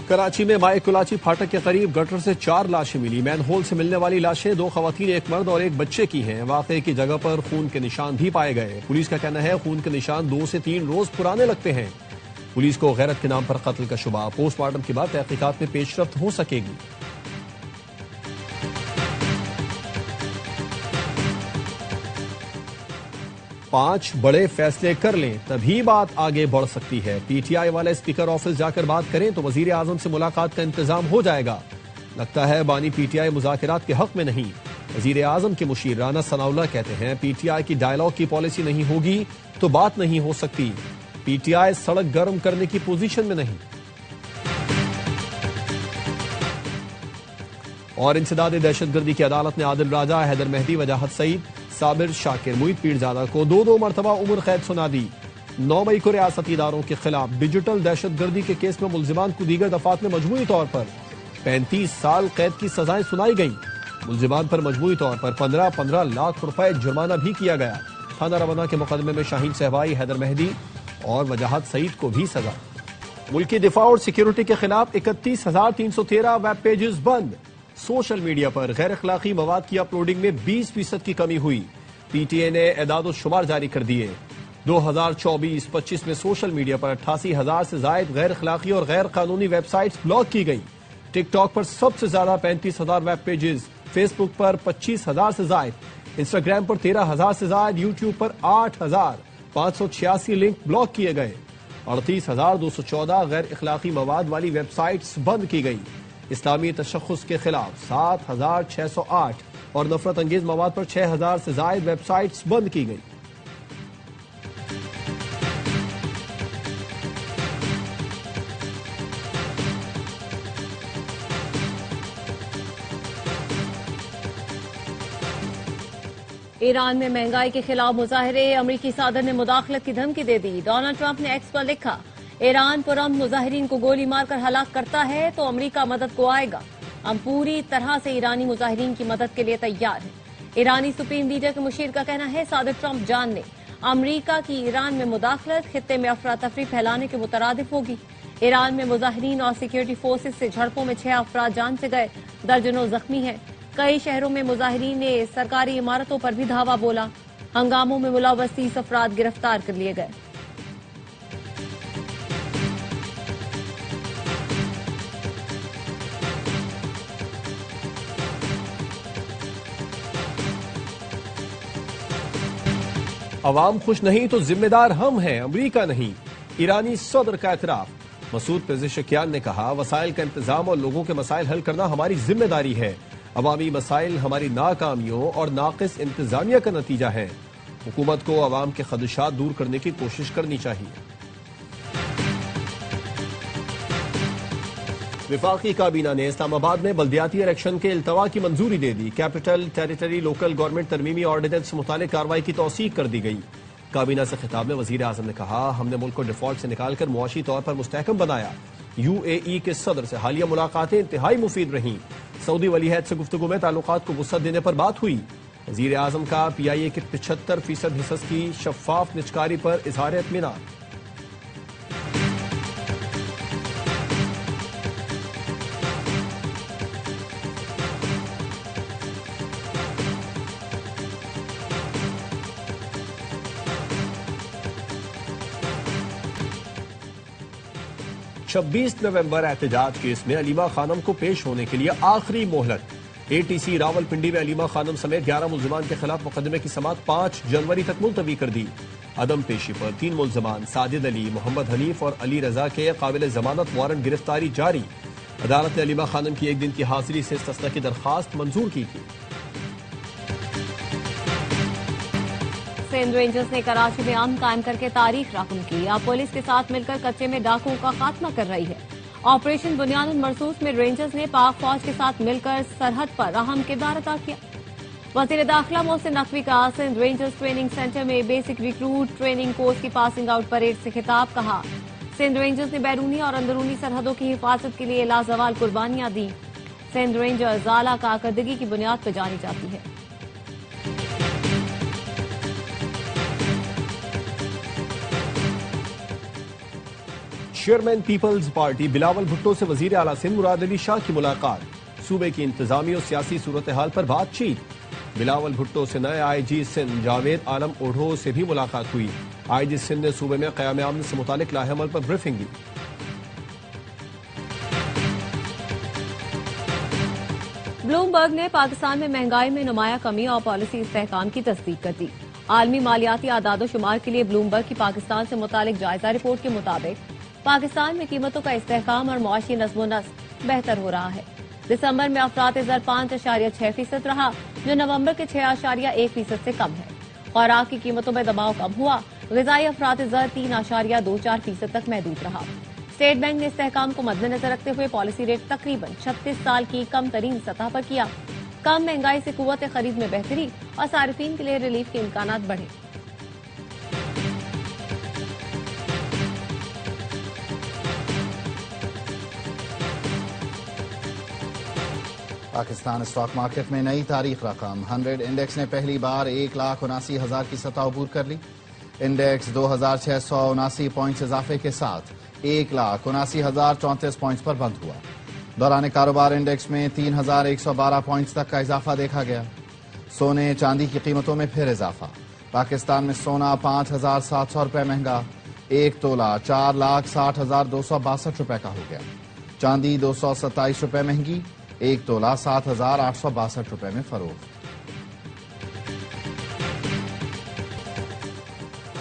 کراچی میں مائع کلاچی پھاٹک کے قریب گٹر سے 4 لاشیں ملی۔ مین ہول سے ملنے والی لاشیں 2 خواتین، ایک مرد اور ایک بچے کی ہیں۔ واقعے کی جگہ پر خون کے نشان بھی پائے گئے۔ پولیس کا کہنا ہے خون کے نشان 2 سے 3 روز پرانے لگتے ہیں۔ پولیس کو غیرت کے نام پر قتل کا شبہ، پوسٹ مارٹم کے بعد تحقیقات میں پیش رفت ہو سکے گی۔ پانچ بڑے فیصلے کر لیں تبھی بات آگے بڑھ سکتی ہے۔ پی ٹی آئی والے اسپیکر آفس جا کر بات کریں تو وزیر اعظم سے ملاقات کا انتظام ہو جائے گا۔ لگتا ہے بانی پی ٹی آئی مذاکرات کے حق میں نہیں۔ وزیر اعظم کے مشیر رانا ثناء اللہ کہتے ہیں پی ٹی آئی کی ڈائیلاگ کی پالیسی نہیں ہوگی تو بات نہیں ہو سکتی۔ پی ٹی آئی سڑک گرم کرنے کی پوزیشن میں نہیں۔ اور انسداد دہشت گردی کی عدالت نے عادل راجہ، حیدر مہدی، وجاہت سعید، صابر شاکر، معید پیرزادہ کو 2 مرتبہ عمر قید سنا دی۔ 9 مئی کو ریاستی اداروں کے خلاف ڈیجیٹل دہشت گردی کے کیس میں ملزمان کو دیگر دفعات میں مجموعی طور پر 35 سال قید کی سزائیں سنائی گئیں۔ ملزمان پر مجموعی طور پر 15 لاکھ روپے جرمانہ بھی کیا گیا۔ تھانہ روانہ کے مقدمے میں شاہین صہبائی، حیدر مہدی اور وجاہت سعید کو بھی سزا۔ ملکی دفاع اور سیکیورٹی کے خلاف 31,313 ویب پیجز بند۔ سوشل میڈیا پر غیر اخلاقی مواد کی اپلوڈنگ میں 20% کی کمی ہوئی۔ پی ٹی اے نے اعداد و شمار جاری کر دیے۔ 2024-25 میں سوشل میڈیا پر 88,000 سے زائد غیر اخلاقی اور غیر قانونی ویب سائٹس بلاک کی گئی۔ ٹک ٹاک پر سب سے زیادہ 35,000 ویب پیجز، فیس بک پر 25,000 سے زائد، انسٹاگرام پر 13,000 سے زائد، یوٹیوب پر 8,586 لنک بلاک کیے گئے۔ 38,214 غیر اخلاقی مواد والی ویب سائٹس بند کی گئی۔ اسلامی تشخص کے خلاف 7,608 اور نفرت انگیز مواد پر 6,000 سے زائد ویب سائٹس بند کی گئی۔ ایران میں مہنگائی کے خلاف مظاہرے، امریکی صدر نے مداخلت کی دھمکی دے دی۔ ڈونلڈ ٹرمپ نے ایکس پر لکھا، ایران پرامن مظاہرین کو گولی مار کر ہلاک کرتا ہے تو امریکہ مدد کو آئے گا۔ ہم پوری طرح سے ایرانی مظاہرین کی مدد کے لیے تیار ہیں۔ ایرانی سپریم لیڈر کے مشیر کا کہنا ہے صدر ٹرمپ جان لیں امریکہ کی ایران میں مداخلت خطے میں افراتفری پھیلانے کے مترادف ہوگی۔ ایران میں مظاہرین اور سیکیورٹی فورسز سے جھڑپوں میں 6 افراد جان سے گئے، درجنوں زخمی ہیں۔ کئی شہروں میں مظاہرین نے سرکاری عمارتوں پر بھی دھاوا بولا۔ ہنگاموں میں ملوث 30 افراد گرفتار کر لیے گئے۔ عوام خوش نہیں تو ذمہ دار ہم ہیں، امریکہ نہیں۔ ایرانی صدر کا اعتراف۔ مسعود پزشکیان نے کہا وسائل کا انتظام اور لوگوں کے مسائل حل کرنا ہماری ذمہ داری ہے۔ عوامی مسائل ہماری ناکامیوں اور ناقص انتظامیہ کا نتیجہ ہیں۔ حکومت کو عوام کے خدشات دور کرنے کی کوشش کرنی چاہیے۔ وفاقی کابینہ نے اسلام آباد میں بلدیاتی الیکشن کے التوا کی منظوری دے دی۔ کیپٹل ٹیریٹری لوکل گورنمنٹ ترمیمی آرڈیننس سے متعلق کارروائی کی توثیق کر دی گئی۔ کابینہ سے خطاب میں وزیر اعظم نے کہا ہم نے ملک کو ڈیفالٹ سے نکال کر معاشی طور پر مستحکم بنایا۔ یو اے ای کے صدر سے حالیہ ملاقاتیں انتہائی مفید رہیں۔ سعودی ولی عہد سے گفتگو میں تعلقات کو وسعت دینے پر بات ہوئی۔ وزیر اعظم کا پی آئی اے کے 75% حصص کی شفاف نجکاری پر اظہار اطمینان۔ چھبیس نومبر احتجاج کیس میں علیمہ خانم کو پیش ہونے کے لیے آخری مہلت۔ A T C Rawalpindi میں علیمہ خانم سمیت 11 ملزمان کے خلاف مقدمے کی سماعت 5 جنوری تک ملتوی کر دی۔ عدم پیشی پر 3 ملزمان ساجد علی، محمد حنیف اور علی رضا کے قابل ضمانت وارنٹ گرفتاری جاری۔ عدالت نے علیمہ خانم کی 1 دن کی حاضری سے استثناء کی درخواست منظور کی تھی۔ سندھ رینجرز نے کراچی میں امن قائم کر کے تاریخ رقم کی۔ اب پولیس کے ساتھ مل کر کچے میں ڈاکوؤں کا خاتمہ کر رہی ہے۔ آپریشن بنیاد مرصوص میں رینجرز نے پاک فوج کے ساتھ مل کر سرحد پر اہم کردار ادا کیا۔ وزیر داخلہ محسن نقوی کا سندھ رینجرز ٹریننگ سینٹر میں بیسک ریکروٹ ٹریننگ کورس کی پاسنگ آؤٹ پریڈ سے خطاب، کہا سندھ رینجرز نے بیرونی اور اندرونی سرحدوں کی حفاظت کے لیے لازوال قربانیاں دی۔ سندھ رینجرز اعلیٰ کارکردگی کی بنیاد پر جانی جاتی ہے۔ Chairman Peoples Party Bilawal Bhutto سے وزیر اعلیٰ سندھ مراد علی شاہ کی ملاقات، صوبے کی انتظامی اور سیاسی صورتحال پر بات چیت۔ بلاول بھٹو سے نئے آئی جی سندھ جاوید عالم اوڈھو سے بھی ملاقات ہوئی۔ آئی جی سندھ نے صوبے میں قیام امن سے متعلق لائحہ عمل پر بریفنگ دی۔ بلومبرگ نے پاکستان میں مہنگائی میں نمایاں کمی اور پالیسی استحکام کی تصدیق کر دی۔ عالمی مالیاتی اعداد و شمار کے لیے بلومبرگ کی پاکستان سے متعلق جائزہ رپورٹ کے مطابق پاکستان میں قیمتوں کا استحکام اور معاشی نظم و نسق بہتر ہو رہا ہے۔ دسمبر میں افراط زر 5.6% رہا، جو نومبر کے 6.1% سے کم ہے۔ خوراک کی قیمتوں میں دباؤ کم ہوا، غذائی افراط زر 3.24% تک محدود رہا۔ اسٹیٹ بینک نے استحکام کو مد نظر رکھتے ہوئے پالیسی ریٹ تقریباً 36 سال کی کم ترین سطح پر کیا۔ کم مہنگائی سے قوت خرید میں بہتری اور صارفین کے لیے ریلیف کے امکانات بڑھے۔ پاکستان اسٹاک مارکیٹ میں نئی تاریخ رقم 100 انڈیکس نے پہلی بار 1,79,000 کی سطح عبور کر لی۔ انڈیکس 2,679 پوائنٹس اضافے کے ساتھ 1,79,034 پوائنٹس پر بند ہوا۔ دوران کاروبار انڈیکس میں 3,112 پوائنٹس تک کا اضافہ دیکھا گیا۔ سونے چاندی کی قیمتوں میں پھر اضافہ۔ پاکستان میں سونا 5,700 روپے مہنگا، 1 تولہ 4,60,262 روپے کا ہو گیا۔ چاندی 227 روپے مہنگی، 1 تولہ 7,862 روپے میں فروخت۔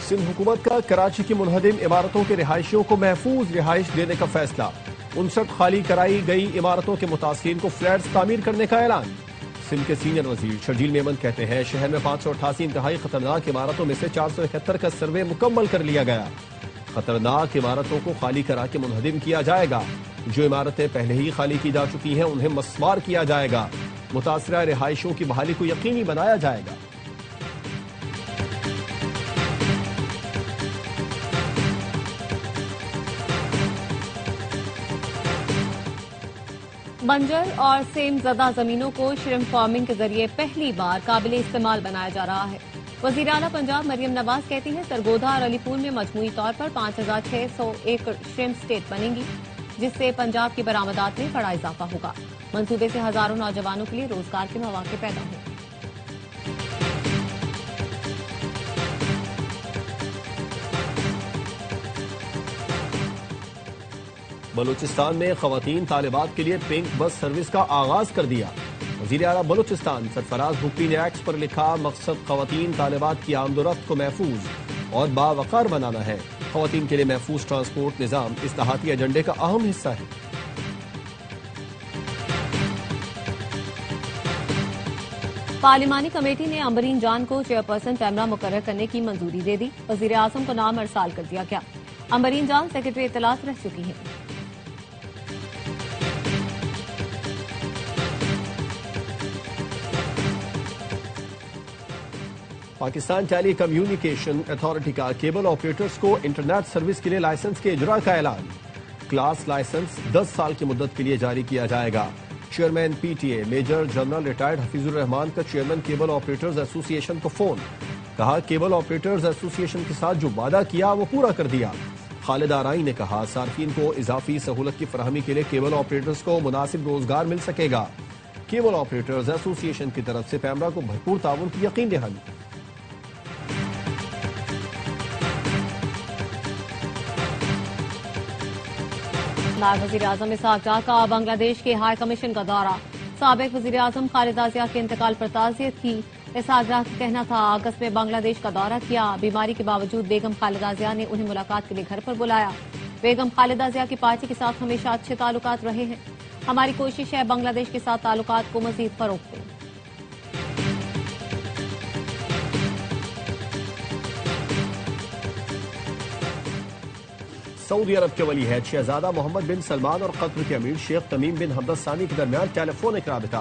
سندھ حکومت کا کراچی کی منہدم عمارتوں کے رہائشیوں کو محفوظ رہائش دینے کا فیصلہ۔ 59 خالی کرائی گئی عمارتوں کے متاثرین کو فلیٹس تعمیر کرنے کا اعلان۔ سندھ کے سینئر وزیر شرجیل میمن کہتے ہیں شہر میں 588 انتہائی خطرناک عمارتوں میں سے 471 کا سروے مکمل کر لیا گیا۔ خطرناک عمارتوں کو خالی کرا کے منہدم کیا جائے گا۔ جو عمارتیں پہلے ہی خالی کی جا چکی ہیں انہیں مسمار کیا جائے گا۔ متاثرہ رہائشوں کی بحالی کو یقینی بنایا جائے گا۔ بنجر اور سیم زدہ زمینوں کو شرم فارمنگ کے ذریعے پہلی بار قابل استعمال بنایا جا رہا ہے۔ وزیر اعلیٰ پنجاب مریم نواز کہتی ہیں سرگودھا اور علی پور میں مجموعی طور پر 5,600 ایکڑ شرم اسٹیٹ بنیں گی، جس سے پنجاب کی برآمدات میں بڑا اضافہ ہوگا۔ منصوبے سے ہزاروں نوجوانوں کے لیے روزگار کے مواقع پیدا ہوں گے۔ بلوچستان میں خواتین طالبات کے لیے پنک بس سروس کا آغاز کر دیا۔ وزیر اعلیٰ بلوچستان سرفراز بھٹی نے ایکس پر لکھا مقصد خواتین طالبات کی آمد و رفت کو محفوظ اور باوقار بنانا ہے۔ خواتین کے لیے محفوظ ٹرانسپورٹ نظام اصلاحاتی ایجنڈے کا اہم حصہ ہے۔ پارلیمانی کمیٹی نے امبرین جان کو چیئرپرسن پیمرا مقرر کرنے کی منظوری دے دی۔ وزیر اعظم کو نام ارسال کر دیا گیا۔ امبرین جان سیکرٹری اطلاعات رہ چکی ہیں۔ پاکستان ٹیلی کمیونیکیشن اتھارٹی کا کیبل آپریٹرز کو انٹرنیٹ سروس کے لیے لائسنس کے اجرا کا اعلان۔ کلاس لائسنس 10 سال کی مدت کے لیے جاری کیا جائے گا۔ Chairman P T A major general retired Hafeez ur Rahman کا چیئرمین کیبل آپریٹرز ایسوسی ایشن کو فون، کہا کیبل آپریٹرز ایسوسی ایشن کے ساتھ جو وعدہ کیا وہ پورا کر دیا۔ خالد آرائی نے کہا صارفین کو اضافی سہولت کی فراہمی کے لیے کیبل آپریٹرز کو مناسب روزگار مل سکے گا۔ کیبل آپریٹرز ایسوسی ایشن کی طرف سے پیمرا کو بھرپور تعاون کی یقین دہانی۔ نائب وزیر اعظم اسحاق ڈار کا بنگلہ دیش کے ہائی کمیشن کا دورہ۔ سابق وزیر اعظم خالدہ ضیاء کے انتقال پر تعزیت کی۔ اسحاق ڈار کا کہنا تھا اگست میں بنگلہ دیش کا دورہ کیا، بیماری کے باوجود بیگم خالدہ ضیاء نے انہیں ملاقات کے لیے گھر پر بلایا۔ بیگم خالدہ ضیاء کی پارٹی کے ساتھ ہمیشہ اچھے تعلقات رہے ہیں۔ ہماری کوشش ہے بنگلہ دیش کے ساتھ تعلقات کو مزید فروغ دیں۔ سعودی عرب کے ولی عہد شہزادہ محمد بن سلمان اور قطر کے امیر شیخ تمیم بن حمد الثانی کے درمیان ٹیلی فونک رابطہ،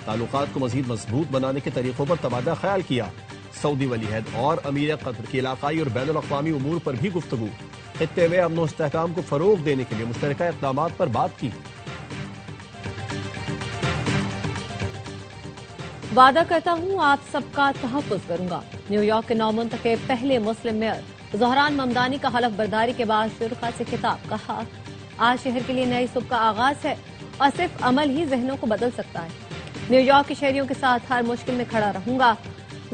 تعلقات کو مزید مضبوط بنانے کے طریقوں پر تبادلہ خیال کیا۔ سعودی ولی عہد اور امیر قطر کی علاقائی اور بین الاقوامی امور پر بھی گفتگو، خطے میں امن و استحکام کو فروغ دینے کے لیے مشترکہ اقدامات پر بات کی۔ وعدہ کرتا ہوں آپ سب کا تحفظ کروں گا۔ نیو یارک کے نو منتخب پہلے مسلم میئر زہران ممدانی کا حلف برداری کے بعد شرکا سے خطاب، کہا آج شہر کے لیے نئی صبح کا آغاز ہے اور صرف عمل ہی ذہنوں کو بدل سکتا ہے۔ نیو یارک کے شہریوں کے ساتھ ہر مشکل میں کھڑا رہوں گا۔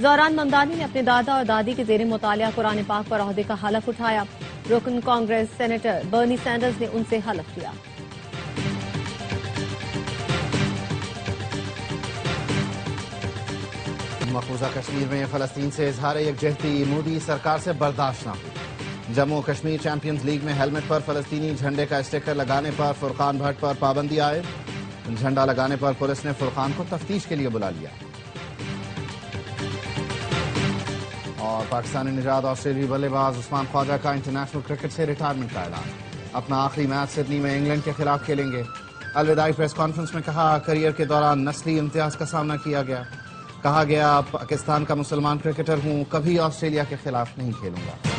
زہران ممدانی نے اپنے دادا اور دادی کے زیر مطالعہ قرآن پاک پر عہدے کا حلف اٹھایا۔ رکن کانگریس سینیٹر برنی سینڈرز نے ان سے حلف لیا۔ مقبوضہ کشمیر میں فلسطین سے اظہار یکجہتی مودی سرکار سے برداشت نہ ہوئی۔ جموں کشمیر چیمپئنز لیگ میں ہیلمٹ پر فلسطینی جھنڈے کا اسٹیکر لگانے پر فرقان بھٹ پر پابندی عائد۔ جھنڈا لگانے پر پولیس نے فرقان کو تفتیش کے لیے بلا لیا۔ اور پاکستانی نژاد آسٹریلوی بلے باز عثمان خواجہ کا انٹرنیشنل کرکٹ سے ریٹائرمنٹ کا اعلان۔ اپنا آخری میچ سڈنی میں انگلینڈ کے خلاف کھیلیں گے۔ الوداعی پریس کانفرنس میں کہا کیریئر کے دوران نسلی امتیاز کا سامنا کیا گیا۔ کہا گیا پاکستان کا مسلمان کرکٹر ہوں، کبھی آسٹریلیا کے خلاف نہیں کھیلوں گا۔